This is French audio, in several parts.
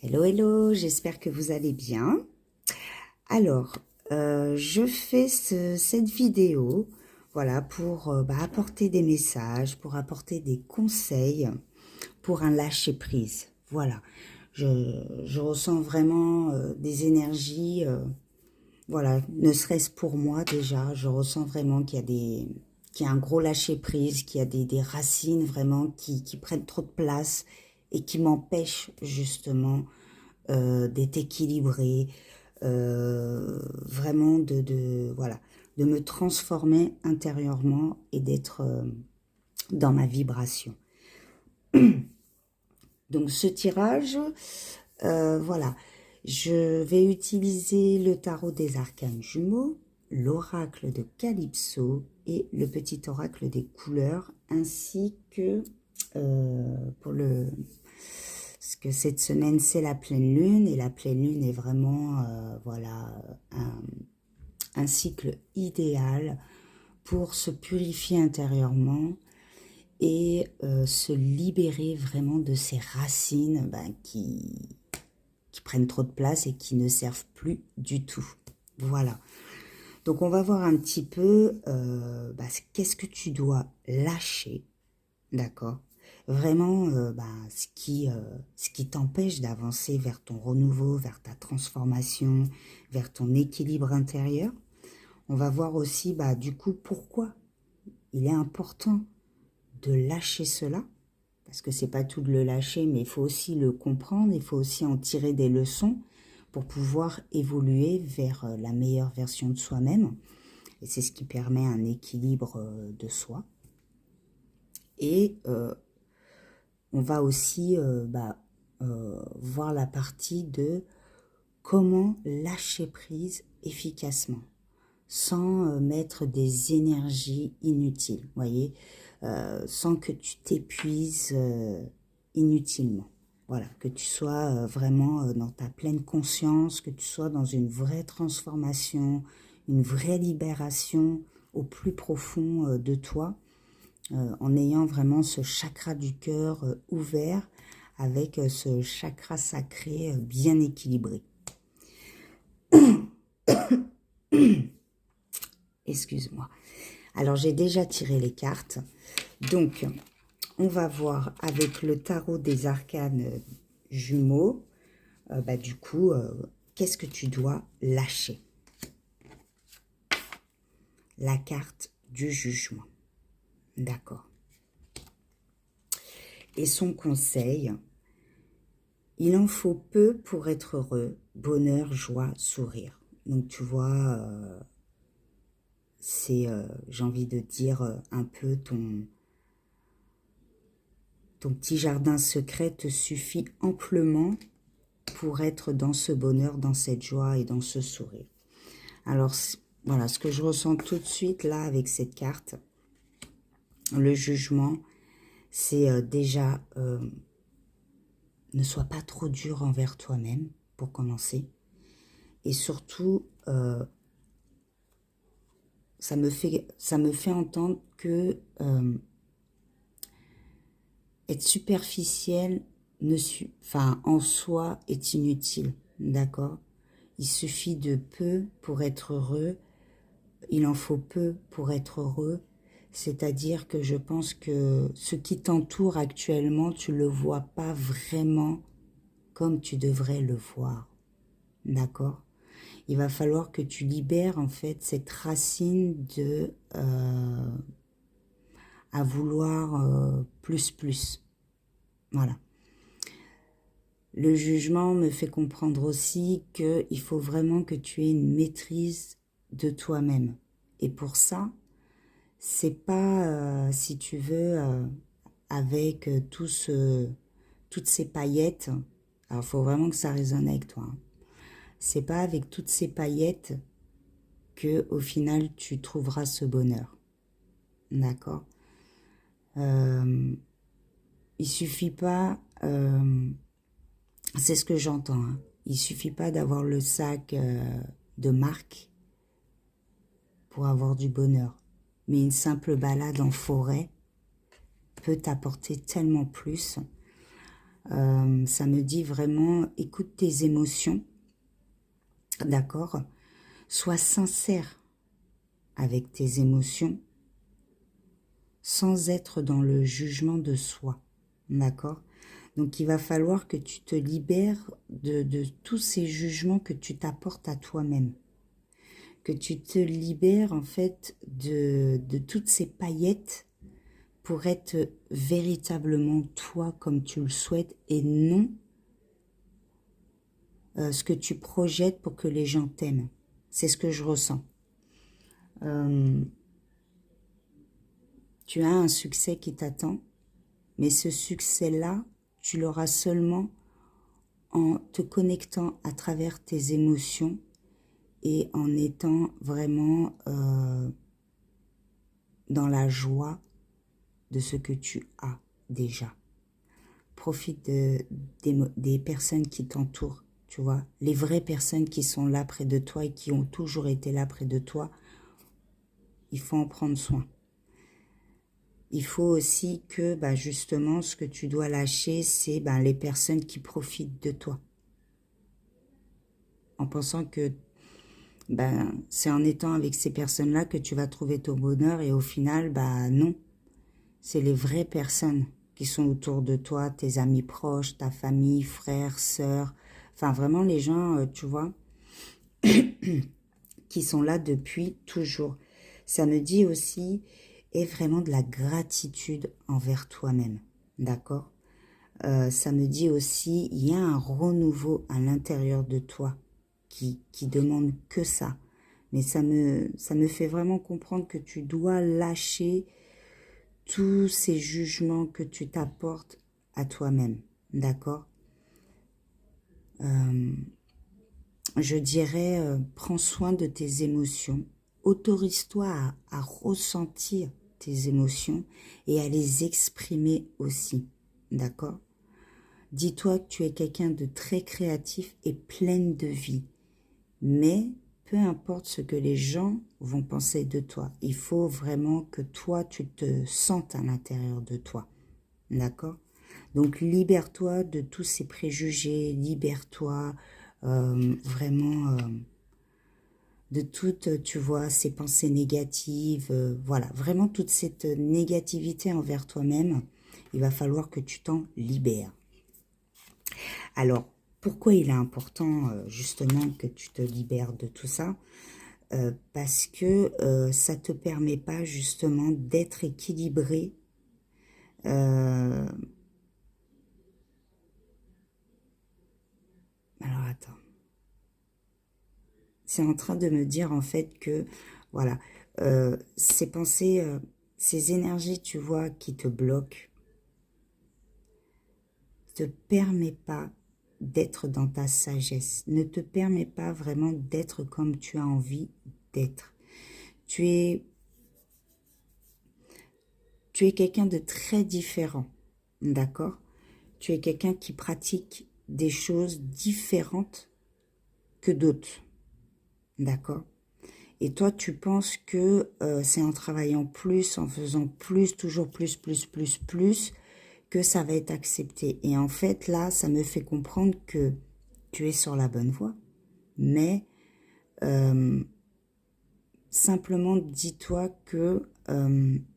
Hello, hello, j'espère que vous allez bien. Alors, je fais cette vidéo, voilà, pour apporter des messages, pour apporter des conseils, pour un lâcher-prise. Voilà, je ressens vraiment des énergies, voilà, ne serait-ce pour moi déjà, je ressens vraiment qu'il y a un gros lâcher-prise, qu'il y a des racines vraiment qui prennent trop de place et qui m'empêchent justement d'être équilibré, vraiment voilà, de me transformer intérieurement et d'être dans ma vibration. Donc ce tirage, voilà, je vais utiliser le tarot des arcanes jumeaux, l'oracle de Calypso et le petit oracle des couleurs, ainsi que pour le... Parce que cette semaine, c'est la pleine lune, et la pleine lune est vraiment, voilà, un cycle idéal pour se purifier intérieurement et se libérer vraiment de ces racines qui prennent trop de place et qui ne servent plus du tout. Voilà. Donc, on va voir un petit peu qu'est-ce que tu dois lâcher, d'accord? Vraiment, ce qui t'empêche d'avancer vers ton renouveau, vers ta transformation, vers ton équilibre intérieur. On va voir aussi, du coup, pourquoi il est important de lâcher cela. Parce que c'est pas tout de le lâcher, mais il faut aussi le comprendre, il faut aussi en tirer des leçons pour pouvoir évoluer vers la meilleure version de soi-même. Et c'est ce qui permet un équilibre de soi. Et on va aussi voir la partie de comment lâcher prise efficacement, sans mettre des énergies inutiles, voyez, sans que tu t'épuises inutilement. Voilà, que tu sois vraiment dans ta pleine conscience, que tu sois dans une vraie transformation, une vraie libération au plus profond de toi, en ayant vraiment ce chakra du cœur ouvert avec ce chakra sacré bien équilibré. Excuse-moi. Alors, j'ai déjà tiré les cartes. Donc, on va voir avec le tarot des arcanes jumeaux, du coup, qu'est-ce que tu dois lâcher? La carte du jugement. D'accord. Et son conseil, il en faut peu pour être heureux, bonheur, joie, sourire. Donc, tu vois, c'est, j'ai envie de dire, un peu ton petit jardin secret te suffit amplement pour être dans ce bonheur, dans cette joie et dans ce sourire. Alors, voilà, ce que je ressens tout de suite là avec cette carte, le jugement, c'est déjà, ne sois pas trop dur envers toi-même, pour commencer. Et surtout, ça me fait entendre que être superficiel en soi est inutile, d'accord? Il suffit de peu pour être heureux, il en faut peu pour être heureux, c'est-à-dire que je pense que ce qui t'entoure actuellement, tu ne le vois pas vraiment comme tu devrais le voir, d'accord? Il va falloir que tu libères en fait cette racine de à vouloir plus. Voilà. Le jugement me fait comprendre aussi qu'il faut vraiment que tu aies une maîtrise de toi-même. Et pour ça, c'est pas, si tu veux, avec toutes ces paillettes. Alors, il faut vraiment que ça résonne avec toi. Hein. C'est pas avec toutes ces paillettes que, au final, tu trouveras ce bonheur. D'accord? Il suffit pas, c'est ce que j'entends, hein, il suffit pas d'avoir le sac de marque pour avoir du bonheur. Mais une simple balade en forêt peut t'apporter tellement plus. Ça me dit vraiment, écoute tes émotions, d'accord? Sois sincère avec tes émotions, sans être dans le jugement de soi, d'accord? Donc, il va falloir que tu te libères de tous ces jugements que tu t'apportes à toi-même. Que tu te libères, en fait, de toutes ces paillettes pour être véritablement toi comme tu le souhaites et non ce que tu projettes pour que les gens t'aiment. C'est ce que je ressens. Tu as un succès qui t'attend, mais ce succès-là, tu l'auras seulement en te connectant à travers tes émotions et en étant vraiment dans la joie de ce que tu as déjà. Profite des personnes qui t'entourent, tu vois. Les vraies personnes qui sont là près de toi et qui ont toujours été là près de toi, il faut en prendre soin. Il faut aussi que, bah, justement, ce que tu dois lâcher, c'est les personnes qui profitent de toi. En pensant que c'est en étant avec ces personnes-là que tu vas trouver ton bonheur et au final, non. C'est les vraies personnes qui sont autour de toi, tes amis proches, ta famille, frères, sœurs, enfin vraiment les gens, tu vois, qui sont là depuis toujours. Ça me dit aussi, aie vraiment de la gratitude envers toi-même, d'accord? Ça me dit aussi, il y a un renouveau à l'intérieur de toi qui demande que ça. Mais ça me fait vraiment comprendre que tu dois lâcher tous ces jugements que tu t'apportes à toi-même, d'accord? Je dirais, prends soin de tes émotions, autorise-toi à ressentir tes émotions et à les exprimer aussi, d'accord? Dis-toi que tu es quelqu'un de très créatif et pleine de vie, mais peu importe ce que les gens vont penser de toi, il faut vraiment que toi, tu te sentes à l'intérieur de toi, d'accord? Donc, libère-toi de tous ces préjugés, libère-toi vraiment de toutes, tu vois, ces pensées négatives, voilà, vraiment toute cette négativité envers toi-même, il va falloir que tu t'en libères. Alors, pourquoi il est important justement que tu te libères de tout ça? Parce que ça ne te permet pas justement d'être équilibré. Alors, attends. C'est en train de me dire en fait que, voilà, ces pensées, ces énergies, tu vois, qui te bloquent, ne te permet pas d'être dans ta sagesse, ne te permet pas vraiment d'être comme tu as envie d'être. Tu es quelqu'un de très différent, d'accord? Tu es quelqu'un qui pratique des choses différentes que d'autres, d'accord? Et toi, tu penses que c'est en travaillant plus, en faisant plus, toujours plus, que ça va être accepté. Et en fait, là, ça me fait comprendre que tu es sur la bonne voie. Mais simplement, dis-toi que,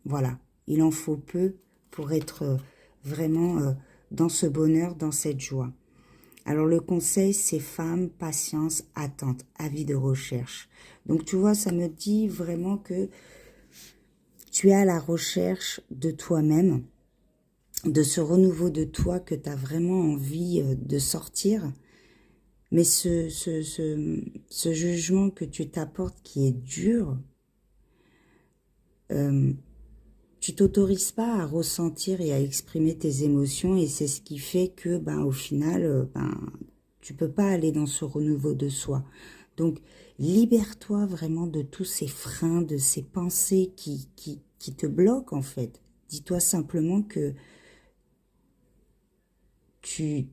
voilà, il en faut peu pour être vraiment dans ce bonheur, dans cette joie. Alors, le conseil, c'est femme, patience, attente, avis de recherche. Donc, tu vois, ça me dit vraiment que tu es à la recherche de toi-même, de ce renouveau de toi que tu as vraiment envie de sortir. Mais ce jugement que tu t'apportes qui est dur, tu t'autorises pas à ressentir et à exprimer tes émotions et c'est ce qui fait que, au final, tu peux pas aller dans ce renouveau de soi. Donc, libère-toi vraiment de tous ces freins, de ces pensées qui te bloquent en fait. Dis-toi simplement que tu,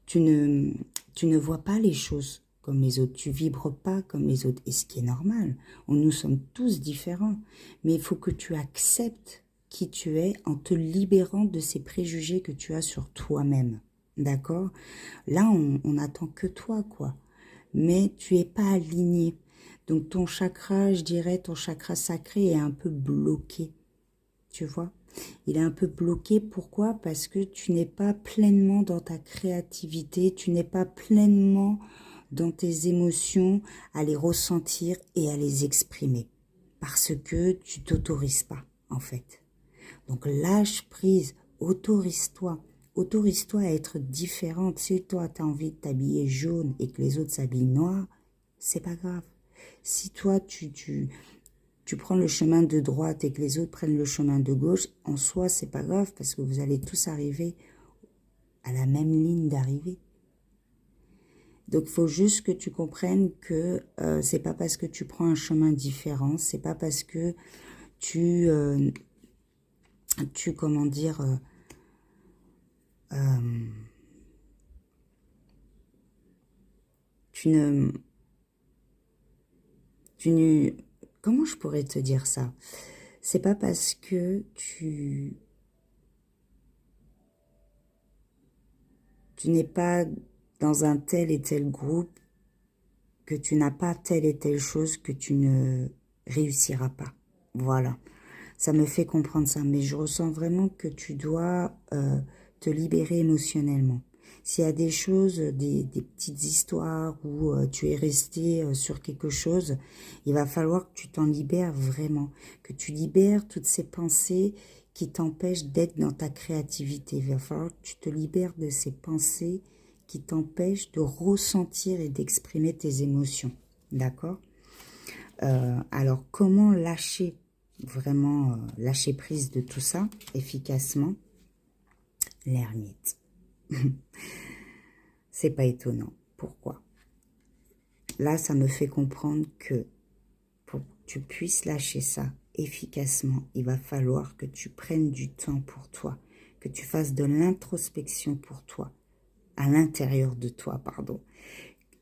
tu ne vois pas les choses comme les autres, tu vibres pas comme les autres, et ce qui est normal. Nous sommes tous différents, mais il faut que tu acceptes qui tu es en te libérant de ces préjugés que tu as sur toi-même. d'accord? Là, on attend que toi, quoi. Mais tu es pas aligné. Donc ton chakra, je dirais, ton chakra sacré est un peu bloqué, tu vois? Il est un peu bloqué, pourquoi? Parce que tu n'es pas pleinement dans ta créativité, tu n'es pas pleinement dans tes émotions à les ressentir et à les exprimer. Parce que tu t'autorises pas, en fait. Donc lâche prise, autorise-toi. Autorise-toi à être différente. Si toi, tu as envie de t'habiller jaune et que les autres s'habillent noir, c'est pas grave. Si toi, tu prends le chemin de droite et que les autres prennent le chemin de gauche, en soi, c'est pas grave parce que vous allez tous arriver à la même ligne d'arrivée. Donc, il faut juste que tu comprennes que c'est pas parce que tu prends un chemin différent, c'est pas parce que comment dire, tu ne, tu ne, comment je pourrais te dire ça? C'est pas parce que tu n'es pas dans un tel et tel groupe que tu n'as pas telle et telle chose que tu ne réussiras pas. Voilà. Ça me fait comprendre ça, mais je ressens vraiment que tu dois te libérer émotionnellement. S'il y a des choses, des petites histoires où tu es resté sur quelque chose, il va falloir que tu t'en libères vraiment, que tu libères toutes ces pensées qui t'empêchent d'être dans ta créativité. Il va falloir que tu te libères de ces pensées qui t'empêchent de ressentir et d'exprimer tes émotions. D'accord? Alors, comment lâcher vraiment lâcher prise de tout ça efficacement? L'ermite. C'est pas étonnant. Pourquoi? Là, ça me fait comprendre que pour que tu puisses lâcher ça efficacement, il va falloir que tu prennes du temps pour toi, que tu fasses de l'introspection pour toi, à l'intérieur de toi, pardon.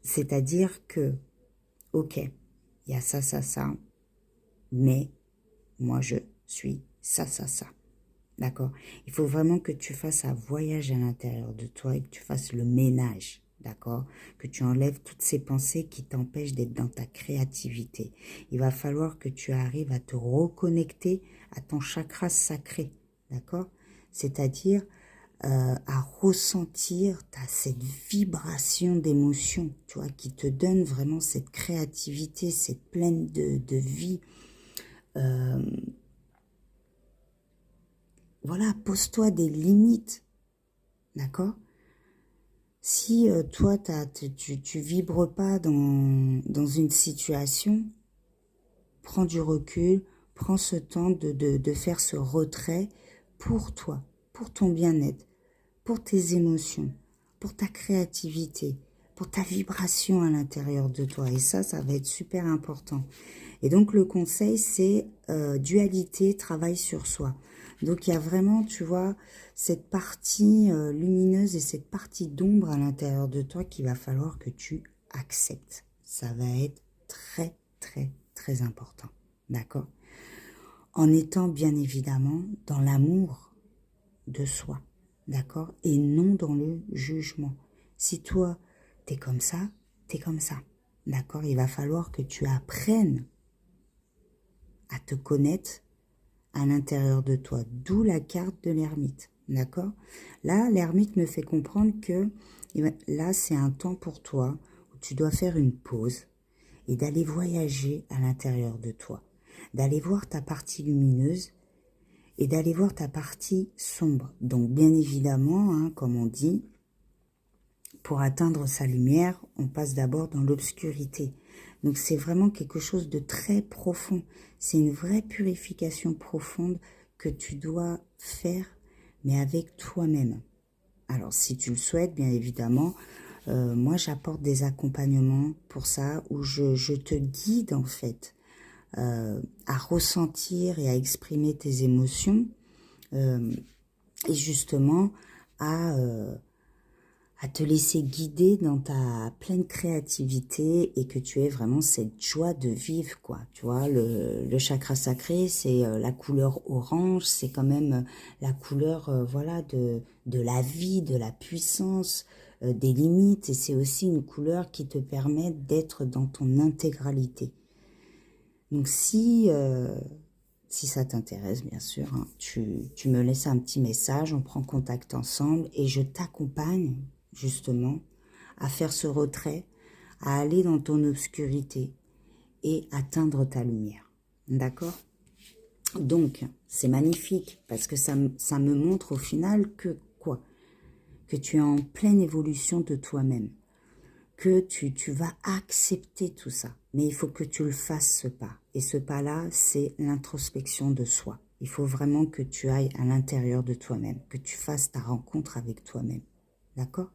C'est-à-dire que, ok, il y a ça, ça, ça, mais moi, je suis ça, ça, ça. D'accord? Il faut vraiment que tu fasses un voyage à l'intérieur de toi et que tu fasses le ménage. D'accord? Que tu enlèves toutes ces pensées qui t'empêchent d'être dans ta créativité. Il va falloir que tu arrives à te reconnecter à ton chakra sacré. D'accord? C'est-à-dire à ressentir cette vibration d'émotion, tu vois, qui te donne vraiment cette créativité, cette pleine de vie. Voilà, pose-toi des limites, d'accord? Si toi, tu vibres pas dans une situation, prends du recul, prends ce temps de faire ce retrait pour toi, pour ton bien-être, pour tes émotions, pour ta créativité, pour ta vibration à l'intérieur de toi. Et ça va être super important. Et donc, le conseil, c'est dualité, travail sur soi. Donc, il y a vraiment, tu vois, cette partie lumineuse et cette partie d'ombre à l'intérieur de toi qu'il va falloir que tu acceptes. Ça va être très, très, très important. D'accord? En étant bien évidemment dans l'amour de soi. D'accord? Et non dans le jugement. Si toi, t'es comme ça, t'es comme ça. D'accord? Il va falloir que tu apprennes à te connaître à l'intérieur de toi. D'où la carte de l'ermite. D'accord? Là, l'ermite me fait comprendre que là, c'est un temps pour toi où tu dois faire une pause et d'aller voyager à l'intérieur de toi. D'aller voir ta partie lumineuse et d'aller voir ta partie sombre. Donc, bien évidemment, hein, comme on dit, pour atteindre sa lumière, on passe d'abord dans l'obscurité. Donc, c'est vraiment quelque chose de très profond. C'est une vraie purification profonde que tu dois faire, mais avec toi-même. Alors, si tu le souhaites, bien évidemment, moi, j'apporte des accompagnements pour ça, où je te guide, en fait, à ressentir et à exprimer tes émotions, et justement, à à te laisser guider dans ta pleine créativité et que tu aies vraiment cette joie de vivre, quoi. Tu vois, le chakra sacré, c'est la couleur orange, c'est quand même la couleur, voilà, de la vie, de la puissance, des limites, et c'est aussi une couleur qui te permet d'être dans ton intégralité. Donc si ça t'intéresse, bien sûr, hein, tu me laisses un petit message, on prend contact ensemble et je t'accompagne justement à faire ce retrait, à aller dans ton obscurité et atteindre ta lumière. D'accord? Donc, c'est magnifique parce que ça me montre au final que quoi? Que tu es en pleine évolution de toi-même, que tu vas accepter tout ça. Mais il faut que tu le fasses, ce pas. Et ce pas-là, c'est l'introspection de soi. Il faut vraiment que tu ailles à l'intérieur de toi-même, que tu fasses ta rencontre avec toi-même. D'accord?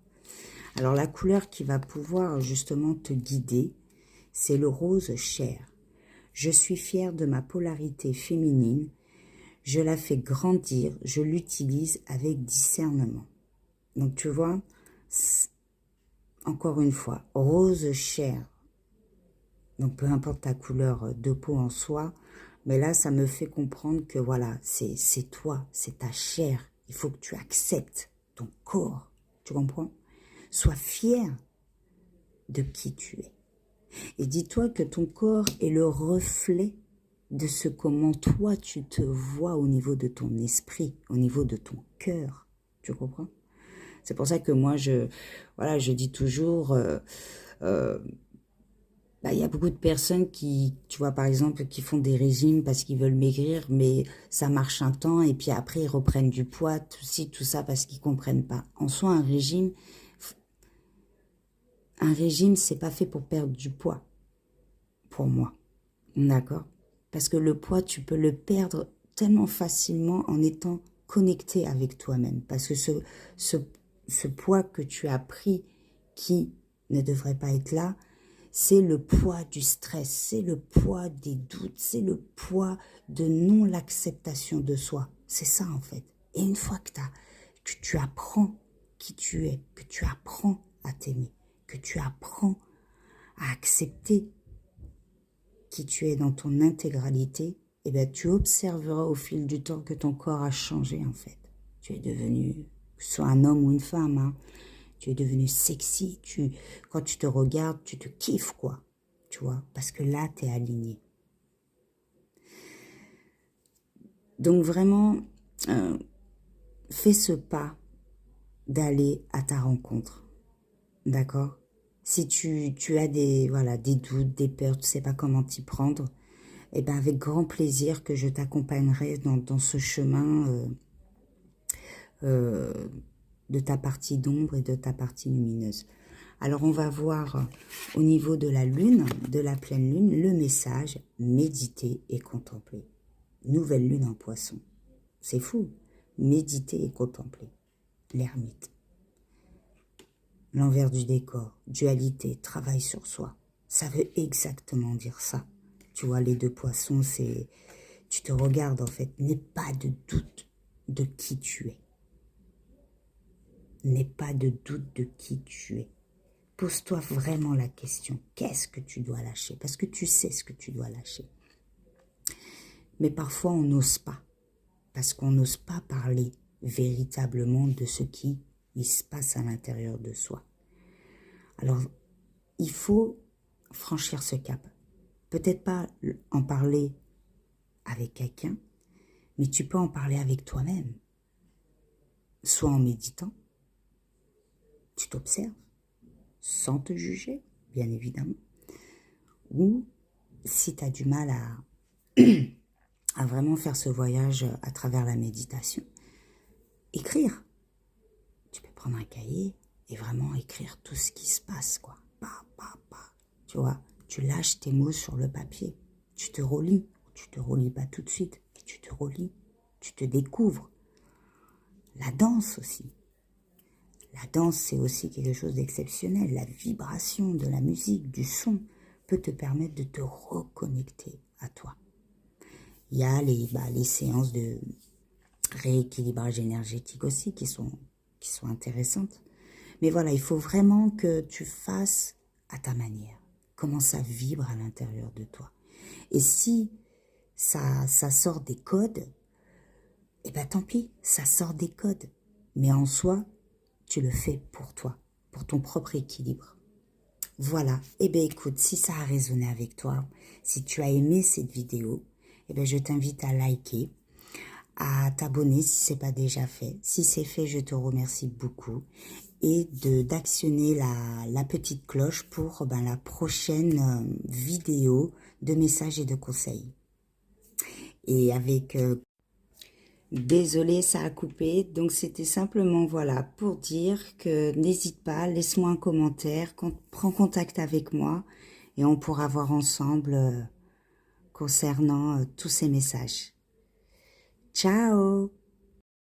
Alors, la couleur qui va pouvoir justement te guider, c'est le rose chair. Je suis fière de ma polarité féminine. Je la fais grandir. Je l'utilise avec discernement. Donc, tu vois, encore une fois, rose chair. Donc, peu importe ta couleur de peau en soi, mais là, ça me fait comprendre que voilà, c'est toi, c'est ta chair. Il faut que tu acceptes ton corps. Tu comprends? Sois fier de qui tu es. Et dis-toi que ton corps est le reflet de ce comment toi tu te vois au niveau de ton esprit, au niveau de ton cœur. Tu comprends? C'est pour ça que moi, je dis toujours, il y a beaucoup de personnes qui, tu vois, par exemple, qui font des régimes parce qu'ils veulent maigrir, mais ça marche un temps et puis après, ils reprennent du poids, tout ça parce qu'ils comprennent pas. En soi, un régime, c'est pas fait pour perdre du poids, pour moi. D'accord? Parce que le poids, tu peux le perdre tellement facilement en étant connecté avec toi-même. Parce que ce poids que tu as pris qui ne devrait pas être là, c'est le poids du stress, c'est le poids des doutes, c'est le poids de non-l'acceptation de soi. C'est ça en fait. Et une fois que tu apprends qui tu es, que tu apprends à t'aimer, que tu apprends à accepter qui tu es dans ton intégralité, eh bien, tu observeras au fil du temps que ton corps a changé en fait. Tu es devenu, que ce soit un homme ou une femme, hein, tu es devenu sexy, quand tu te regardes, tu te kiffes quoi, tu vois, parce que là, tu es aligné. Donc vraiment, fais ce pas d'aller à ta rencontre, d'accord? Si tu as des doutes, des peurs, tu ne sais pas comment t'y prendre, eh ben avec grand plaisir que je t'accompagnerai dans ce chemin de ta partie d'ombre et de ta partie lumineuse. Alors on va voir au niveau de la lune, de la pleine lune, le message méditer et contempler. Nouvelle lune en poisson. C'est fou. Méditer et contempler. L'ermite. L'envers du décor. Dualité, travail sur soi. Ça veut exactement dire ça. Tu vois, les deux poissons, c'est... Tu te regardes en fait. N'aie pas de doute de qui tu es. N'aie pas de doute de qui tu es. Pose-toi vraiment la question. Qu'est-ce que tu dois lâcher? Parce que tu sais ce que tu dois lâcher. Mais parfois, on n'ose pas. Parce qu'on n'ose pas parler véritablement de ce qui se passe à l'intérieur de soi. Alors, il faut franchir ce cap. Peut-être pas en parler avec quelqu'un, mais tu peux en parler avec toi-même. Soit en méditant, tu t'observes, sans te juger, bien évidemment. Ou si tu as du mal à vraiment faire ce voyage à travers la méditation, écrire. Tu peux prendre un cahier et vraiment écrire tout ce qui se passe, quoi. Tu vois, tu lâches tes mots sur le papier. Tu te relis, tu te relis pas tout de suite, mais tu te relis, tu te découvres. La danse aussi. La danse, c'est aussi quelque chose d'exceptionnel. La vibration de la musique, du son, peut te permettre de te reconnecter à toi. Il y a les séances de rééquilibrage énergétique aussi qui sont intéressantes. Mais voilà, il faut vraiment que tu fasses à ta manière. Comment ça vibre à l'intérieur de toi. Et si ça sort des codes, eh ben tant pis, ça sort des codes. Mais en soi, tu le fais pour toi, pour ton propre équilibre. Voilà, eh bien écoute, si ça a résonné avec toi, si tu as aimé cette vidéo, eh bien je t'invite à liker, à t'abonner si ce n'est pas déjà fait. Si c'est fait, je te remercie beaucoup. Et d'actionner la petite cloche pour la prochaine vidéo de messages et de conseils. Et avec... désolée, ça a coupé. Donc, c'était simplement, voilà, pour dire que n'hésite pas, laisse-moi un commentaire, prends contact avec moi et on pourra voir ensemble concernant tous ces messages. Ciao!